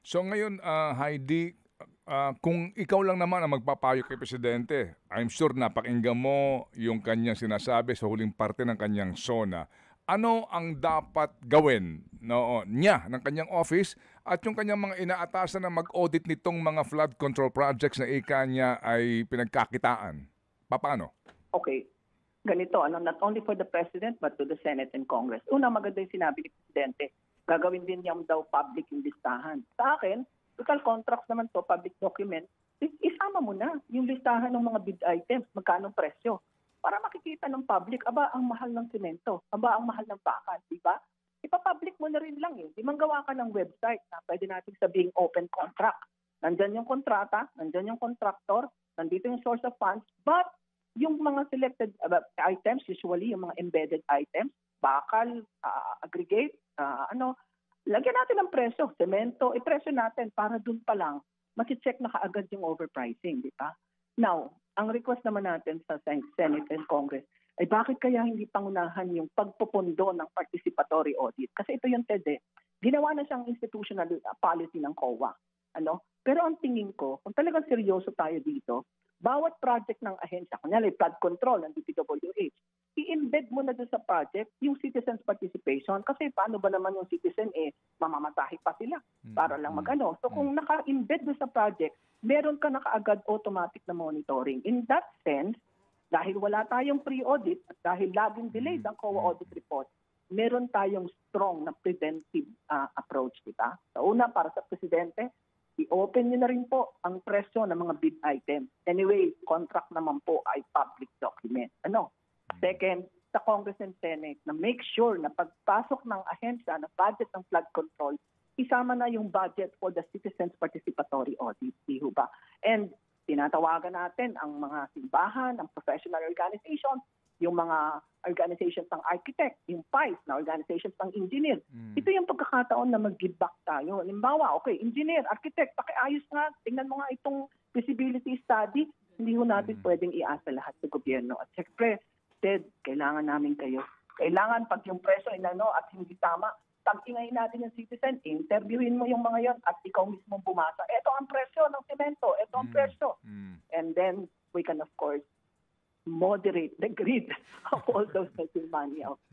So ngayon, Heidi, kung ikaw lang naman ang magpapayo kay Presidente, I'm sure napakinggan mo yung kanyang sinasabi sa huling parte ng kanyang SONA. Ano ang dapat gawin niya ng kanyang office at yung kanyang mga inaatasan na mag-audit nitong mga flood control projects na ika niya ay pinagkakitaan? Paano? Okay, ganito, not only for the President but to the Senate and Congress. Una, maganda yung sinabi ni Presidente, gagawin din niya daw public yung listahan. Sa akin, total contracts naman to, public document, isama mo na yung listahan ng mga bid items, magkano presyo. Para makikita ng public, aba, ang mahal ng semento, aba, ang mahal ng bakal, di ba? Ipapublic mo na rin lang eh. Di man gawa ka ng website na pwede natin sabihing open contract. Nandyan yung kontrata, nandyan yung contractor, nandito yung source of funds, but yung mga selected items, usually yung mga embedded items, bakal, aggregate, lagyan natin ng presyo, semento, presyo natin para dun pa lang masi-check na kaagad yung overpricing, di ba? Now, ang request naman natin sa Senate and Congress ay bakit kaya hindi pangunahan yung pagpupundo ng participatory audit? Kasi ito yung TED, ginawa na siyang institutional policy ng COA. Pero ang tingin ko, kung talagang seryoso tayo dito, bawat project ng ahensya, kunyari flood control ng DPWH, i-embed mo na doon sa project yung citizens participation kasi paano ba naman yung citizen mamamatahi pa sila para lang mag-ano. So kung naka-embed doon sa project, meron ka na kaagad automatic na monitoring. In that sense, dahil wala tayong pre-audit at dahil laging delayed ang COA audit report, meron tayong strong na preventive approach, diba? So una, para sa Presidente, i-open nyo na rin po ang presyo ng mga bid item. Anyway, contract naman po ay public document. Second, sa Congress and Senate na make sure na pagpasok ng ahensya na budget ng flood control, isama na yung budget for the citizens participatory audit. Di ba? And tinatawagan natin ang mga simbahan, ang professional organizations, yung mga organizations ng architect, yung PICE na organizations ng engineer. Ito yung pagkakataon na mag-give back tayo. Halimbawa, okay, engineer, architect, pakiayos nga, tingnan mo nga itong feasibility study. Hindi ho natin pwedeng iasa lahat sa gobyerno. At syempre, Ted, kailangan namin kayo. Kailangan pag yung preso at hindi tama, pag-ingay natin yung citizen, interviewin mo yung mga yon at ikaw mismo bumasa. Ito ang presyo ng semento, ito ang presyo. And then, we can of course moderate the greed of all those making money out.